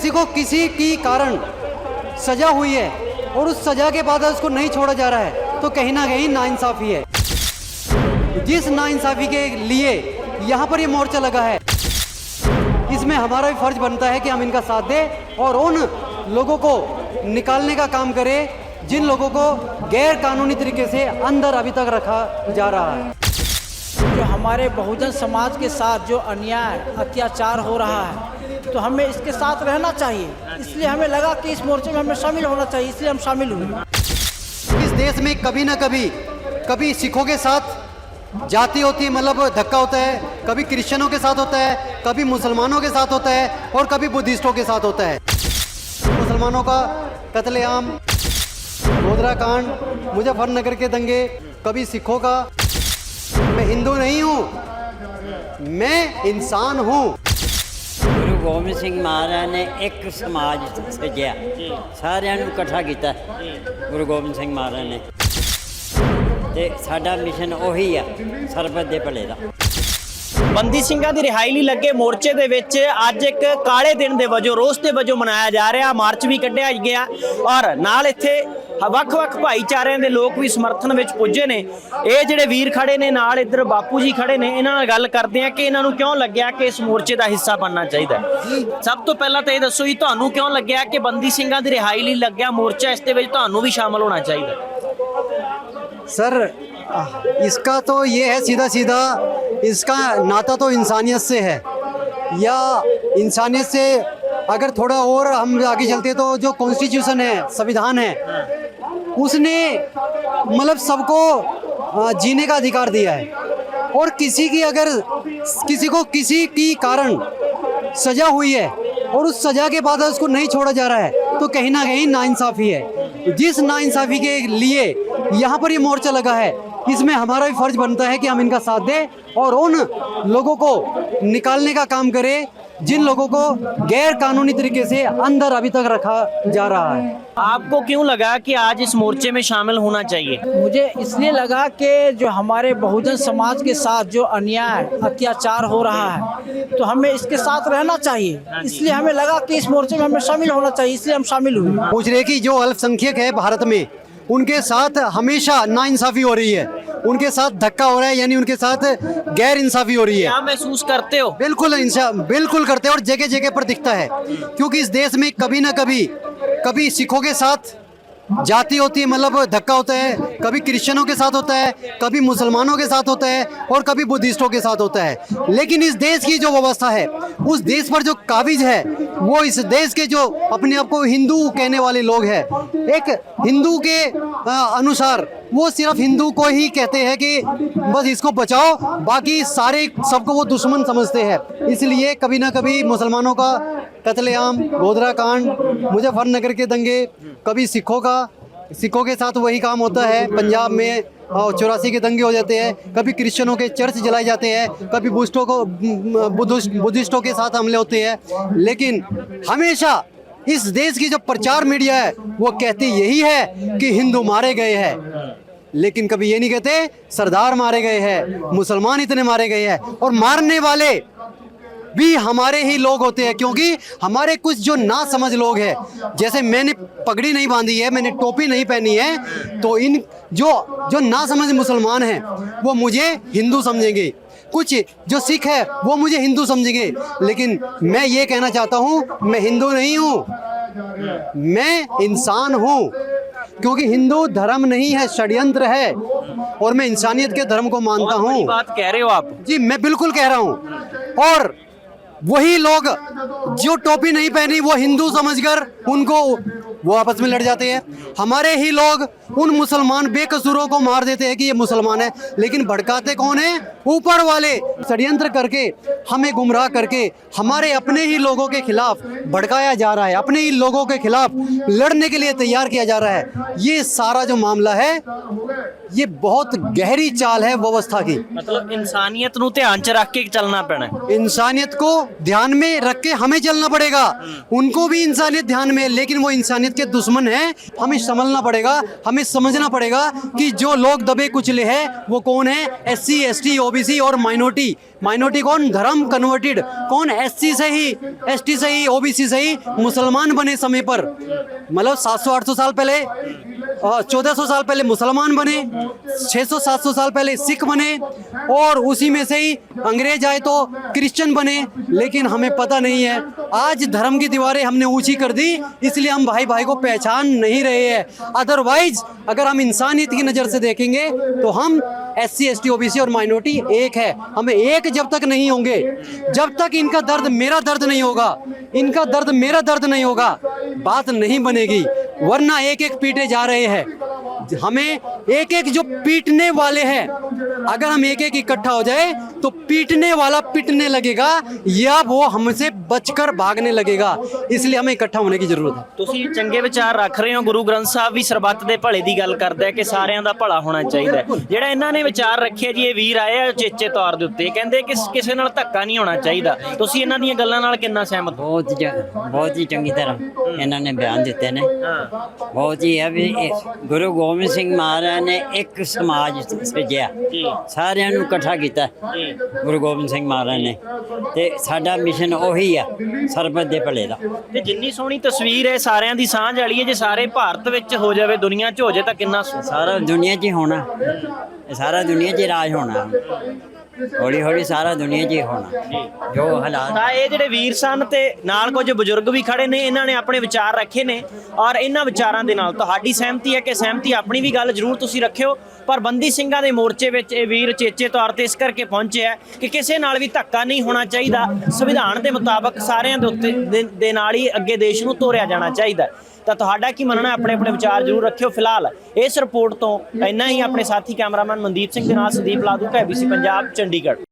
किसी को किसी की कारण सजा हुई है और उस सजा के बाद उसको नहीं छोड़ा जा रहा है तो कहीं ना कहीं नाइंसाफ़ी है। जिस नाइंसाफ़ी के लिए यहाँ पर ये मोर्चा लगा है, इसमें हमारा भी फर्ज बनता है कि हम इनका साथ दें और उन लोगों को निकालने का काम करें जिन लोगों को गैर कानूनी तरीके से अंदर अभी तक रखा जा रहा है। जो हमारे बहुजन समाज के साथ जो अन्याय अत्याचार हो रहा है, तो हमें इसके साथ रहना चाहिए। इसलिए हमें लगा कि इस मोर्चे में हमें शामिल होना चाहिए, इसलिए हम शामिल हुए। इस देश में कभी ना कभी सिखों के साथ जाति होती है, मतलब धक्का होता है, कभी क्रिश्चियनों के साथ होता है, कभी मुसलमानों के साथ होता है और कभी बुद्धिस्टों के साथ होता है। मुसलमानों का कत्लेआम, गोधरा कांड, मुजफ्फरनगर के दंगे, कभी सिखों का। मैं हिंदू नहीं हूँ, मैं इंसान हूँ। गुरु गोबिंद सिंह महाराज ने एक समाज सृजिया, सारिਆਂ ਨੂੰ ਇਕੱਠਾ ਕੀਤਾ गुरु गोबिंद सिंह महाराज ने। ਤੇ ਸਾਡਾ ਮਿਸ਼ਨ ਉਹੀ ਆ, ਸਰਬੱਤ ਦੇ ਭਲੇ ਦਾ। ਬੰਦੀ ਸਿੰਘਾਂ ਦੀ ਰਿਹਾਈ ਲਈ ਲੱਗੇ ਮੋਰਚੇ ਦੇ ਵਿੱਚ ਅੱਜ ਇੱਕ ਕਾਲੇ ਦਿਨ ਦੇ ਵਜੋਂ, ਰੋਸ ਦੇ ਵਜੋਂ ਮਨਾਇਆ ਜਾ ਰਿਹਾ। ਮਾਰਚ ਵੀ ਕੱਢਿਆ ਗਿਆ ਔਰ ਨਾਲ ਇੱਥੇ ਵੱਖ-ਵੱਖ ਭਾਈਚਾਰਿਆਂ ਦੇ ਲੋਕ ਵੀ ਸਮਰਥਨ ਵਿੱਚ ਪੁੱਜੇ ਨੇ। ਇਹ ਜਿਹੜੇ ਵੀਰ ਖੜੇ ਨੇ ਨਾਲ, ਇੱਧਰ ਬਾਪੂ ਜੀ ਖੜੇ ਨੇ, ਇਹਨਾਂ ਨਾਲ ਗੱਲ ਕਰਦੇ ਆ ਕਿ ਇਹਨਾਂ ਨੂੰ ਕਿਉਂ ਲੱਗਿਆ ਕਿ ਇਸ ਮੋਰਚੇ ਦਾ ਹਿੱਸਾ ਬਣਨਾ ਚਾਹੀਦਾ। ਸਭ ਤੋਂ ਪਹਿਲਾਂ ਤਾਂ ਇਹ ਦੱਸੋ ਜੀ, ਤੁਹਾਨੂੰ ਕਿਉਂ ਲੱਗਿਆ ਕਿ ਬੰਦੀ ਸਿੰਘਾਂ ਦੀ ਰਿਹਾਈ ਲਈ ਲੱਗਿਆ ਮੋਰਚਾ, ਇਸ ਦੇ ਵਿੱਚ ਤੁਹਾਨੂੰ भी शामिल होना चाहिए? सर, इसका तो ये है सीधा सीधा, इसका नाता तो इंसानियत से है, या इंसानियत से अगर थोड़ा और हम आगे चलते तो जो कॉन्स्टिट्यूशन है, संविधान है, उसने मतलब सबको जीने का अधिकार दिया है। और किसी को किसी की कारण सजा हुई है और उस सजा के बाद उसको नहीं छोड़ा जा रहा है तो कहीं ना कहीं नाइंसाफ़ी है। जिस नाइंसाफ़ी के लिए यहाँ पर ये मोर्चा लगा है, इसमें हमारा भी फर्ज बनता है कि हम इनका साथ दें और उन लोगों को निकालने का काम करें जिन लोगों को गैर कानूनी तरीके से अंदर अभी तक रखा जा रहा है। आपको क्यों लगा कि आज इस मोर्चे में शामिल होना चाहिए? मुझे इसलिए लगा कि जो हमारे बहुजन समाज के साथ जो अन्याय अत्याचार हो रहा है, तो हमें इसके साथ रहना चाहिए। इसलिए हमें लगा कि इस मोर्चे में हमें शामिल होना चाहिए, इसलिए हम शामिल हुए। पूछ रहे कि जो अल्पसंख्यक है भारत में, उनके साथ हमेशा नाइंसाफ़ी हो रही है, उनके साथ धक्का हो रहा है, यानी उनके साथ गैर इंसाफ़ी हो रही है। क्या महसूस करते हो? बिल्कुल करते हैं और जगह जगह पर दिखता है, क्योंकि इस देश में कभी ना कभी सिखों के साथ जाति होती है, मतलब धक्का होता है, कभी क्रिश्चियनों के साथ होता है, कभी मुसलमानों के साथ होता है और कभी बुद्धिस्टों के साथ होता है। लेकिन इस देश की जो व्यवस्था है, उस देश पर जो काबिज है, वो इस देश के जो अपने आप को हिंदू कहने वाले लोग हैं, एक हिंदू के अनुसार वो सिर्फ हिंदू को ही कहते हैं कि बस इसको बचाओ, बाकी सारे सबको वो दुश्मन समझते हैं। इसलिए कभी ना कभी मुसलमानों का कत्लेआम, गोधरा कांड, मुजफ्फरनगर के दंगे, कभी सिखों के साथ वही काम होता है। पंजाब में 84 के दंगे हो जाते हैं, कभी क्रिश्चियनों के चर्च जलाए जाते हैं, कभी बुद्धिस्टों के साथ हमले होते हैं। लेकिन हमेशा इस देश की जो प्रचार मीडिया है वो कहती यही है कि हिंदू मारे गए हैं, लेकिन कभी ये नहीं कहते सरदार मारे गए हैं, मुसलमान इतने मारे गए हैं। और मारने वाले भी हमारे ही लोग होते हैं, क्योंकि हमारे कुछ जो ना समझ लोग हैं, जैसे मैंने पगड़ी नहीं बांधी है, मैंने टोपी नहीं पहनी है, तो इन जो ना समझ मुसलमान हैं वो मुझे हिंदू समझेंगे, कुछ जो सिख है वो मुझे हिंदू समझेंगे। लेकिन मैं ये कहना चाहता हूँ, मैं हिंदू नहीं हूँ, मैं इंसान हूँ, क्योंकि हिंदू धर्म नहीं है, षड्यंत्र है और मैं इंसानियत के धर्म को मानता हूँ। बात कह रहे हो आप जी, मैं बिल्कुल कह रहा हूँ। और वही लोग जो टोपी नहीं पहनी वो हिंदू समझकर उनको वो आपस में लड़ जाते हैं। हमारे ही लोग उन मुसलमान बेकसूरों को मार देते हैं कि ये मुसलमान है, लेकिन भड़काते कौन है? ऊपर वाले षड्यंत्र करके, हमें गुमराह करके हमारे अपने ही लोगों के खिलाफ भड़काया जा रहा है, अपने ही लोगों के खिलाफ लड़ने के लिए तैयार किया जा रहा है। ये सारा जो मामला है ये बहुत गहरी चाल है व्यवस्था की। ਮਤਲਬ ਇਨਸਾਨੀਅਤ ਨੂੰ ਧਿਆਨ 'ਚ ਰੱਖ ਕੇ ਚੱਲਣਾ ਪੈਣਾ ਹੈ। इंसानियत को ध्यान में रख के हमें चलना पड़ेगा। उनको भी इंसानियत ध्यान में है, लेकिन वो इंसानियत के दुश्मन हैं। हमें समझना पड़ेगा, हमें समझना पड़ेगा कि जो लोग दबे कुचले हैं वो कौन है, SC ST OBC और माइनॉरिटी। माइनॉरिटी कौन, धर्म कन्वर्टेड, कौन SC से ही ST से ही OBC से ही मुसलमान बने समय पर, मतलब 700-800 साल पहले 1400 साल पहले मुसलमान बने, 600-700 साल पहले सिख बने, और उसी में से ही अंग्रेज आए तो क्रिश्चियन बने। लेकिन हमें पता नहीं है, आज धर्म की दीवारें हमने ऊंची कर दी, इसलिए हम भाई भाई को पहचान नहीं रहे हैं। अदरवाइज अगर हम इंसानियत की नज़र से देखेंगे तो हम SC ST OBC और माइनॉरिटी एक है। हमें एक जब तक नहीं होंगे, जब तक इनका दर्द मेरा दर्द नहीं होगा, इनका दर्द मेरा दर्द नहीं होगा, बात नहीं बनेगी। वरना एक एक पीटे जा रहे हैं, हमें एक एक जो पीटने वाले हैं, अगर हम एक एक इकट्ठा हो जाए तो पीटने वाला पिटने लगेगा या वो हमसे बचकर भागने लगेगा। इसलिए हमें इकट्ठा होने की जरूरत है। ਤੁਸੀਂ ਚੰਗੇ ਵਿਚਾਰ ਰੱਖ ਰਹੇ ਹੋ। ਗੁਰੂ ਗ੍ਰੰਥ ਸਾਹਿਬ ਵੀ ਸਰਬੱਤ ਦੇ ਭਲੇ ਦੀ ਗੱਲ ਕਰਦਾ ਹੈ ਕਿ ਸਾਰਿਆਂ ਦਾ ਭਲਾ ਹੋਣਾ ਚਾਹੀਦਾ ਹੈ। ਜਿਹੜਾ ਇਹਨਾਂ ਨੇ ਵਿਚਾਰ ਰੱਖਿਆ ਜੀ, ਇਹ ਵੀਰ ਆਏ ਆ ਚੇਚੇ ਤੌਰ ਦੇ ਉੱਤੇ, ਕਹਿੰਦੇ ਕਿ ਕਿਸੇ ਨਾਲ ਧੱਕਾ ਨਹੀਂ ਹੋਣਾ ਚਾਹੀਦਾ। ਤੁਸੀਂ ਇਹਨਾਂ ਦੀਆਂ ਗੱਲਾਂ ਨਾਲ ਕਿੰਨਾ ਸਹਿਮਤ ਹੋ? ਬਹੁਤ ਹੀ ਚੰਗੀ ਤਰ੍ਹਾਂ ਇਹਨਾਂ ਨੇ ਬਿਆਨ ਦਿੱਤੇ ਨੇ। ਬਹੁਤ ਹੀ ਹੈ ਵੀ ਗੁਰੂ ਗੋਬਿੰਦ ਸਿੰਘ ਮਹਾਰਾਜ ਨੇ ਇੱਕ ਸਮਾਜ ਸਿਰਜਿਆ, ਸਾਰਿਆਂ ਨੂੰ ਇਕੱਠਾ ਕੀਤਾ ਗੁਰੂ ਗੋਬਿੰਦ ਸਿੰਘ ਮਹਾਰਾਜ ਨੇ, ਤੇ ਸਾਡਾ ਮਿਸ਼ਨ ਉਹੀ ਆ ਸਰਬੱਤ ਦੇ ਭਲੇ ਦਾ। ਤੇ ਜਿੰਨੀ ਸੋਹਣੀ ਤਸਵੀਰ ਹੈ ਸਾਰਿਆਂ ਦੀ ਸਾਂਝ ਵਾਲੀ ਹੈ, ਜੇ ਸਾਰੇ ਭਾਰਤ ਵਿੱਚ ਹੋ ਜਾਵੇ, ਦੁਨੀਆ 'ਚ ਹੋ ਜਾਏ ਤਾਂ ਕਿੰਨਾ ਸਾਰਾ ਦੁਨੀਆ 'ਚ ਹੀ ਹੋਣਾ, ਇਹ ਸਾਰਾ ਦੁਨੀਆ 'ਚ ਹੀ ਰਾਜ ਹੋਣਾ, ਹੌਲੀ ਹੌਲੀ ਸਾਰਾ ਦੁਨੀਆ 'ਚ ਹੀ ਹੋਣਾ ਜੋ ਹਾਲਾਤ। ਤਾਂ ਇਹ ਜਿਹੜੇ ਵੀਰ ਸਨ ਤੇ ਨਾਲ ਕੁਝ ਬਜ਼ੁਰਗ ਵੀ ਖੜੇ ਨੇ, ਇਹਨਾਂ ਨੇ ਆਪਣੇ ਵਿਚਾਰ ਰੱਖੇ ਨੇ, ਔਰ ਇਹਨਾਂ ਵਿਚਾਰਾਂ ਦੇ ਨਾਲ ਤੁਹਾਡੀ ਸਹਿਮਤੀ ਹੈ ਕਿ ਸਹਿਮਤੀ ਆਪਣੀ ਵੀ ਗੱਲ ਜ਼ਰੂਰ ਤੁਸੀਂ ਰੱਖਿਓ। ਪਰ ਬੰਦੀ ਸਿੰਘਾਂ ਦੇ ਮੋਰਚੇ ਵਿੱਚ ਇਹ ਵੀਰ ਚੇਚੇ ਤੌਰ ਤੇ ਇਸ ਕਰਕੇ ਪਹੁੰਚੇ ਹੈ ਕਿ ਕਿਸੇ ਨਾਲ ਵੀ ਧੱਕਾ ਨਹੀਂ ਹੋਣਾ ਚਾਹੀਦਾ, ਸੰਵਿਧਾਨ ਦੇ ਮੁਤਾਬਕ ਸਾਰਿਆਂ ਦੇ ਉੱਤੇ ਦੇ ਨਾਲ ਹੀ ਅੱਗੇ ਦੇਸ਼ ਨੂੰ ਤੋਰਿਆ ਜਾਣਾ ਚਾਹੀਦਾ। ਤਾਂ ਤੁਹਾਡਾ ਕੀ ਮੰਨਣਾ, ਆਪਣੇ ਆਪਣੇ ਵਿਚਾਰ ਜ਼ਰੂਰ ਰੱਖਿਓ। ਫਿਲਹਾਲ ਇਸ ਰਿਪੋਰਟ ਤੋਂ ਇੰਨਾ ਹੀ। ਆਪਣੇ ਸਾਥੀ ਕੈਮਰਾਮੈਨ ਮਨਦੀਪ ਸਿੰਘ ਦੇ ਨਾਲ ਸੰਦੀਪ ਲਾਦੂ, KBC ਪੰਜਾਬ, ਚੰਡੀਗੜ੍ਹ।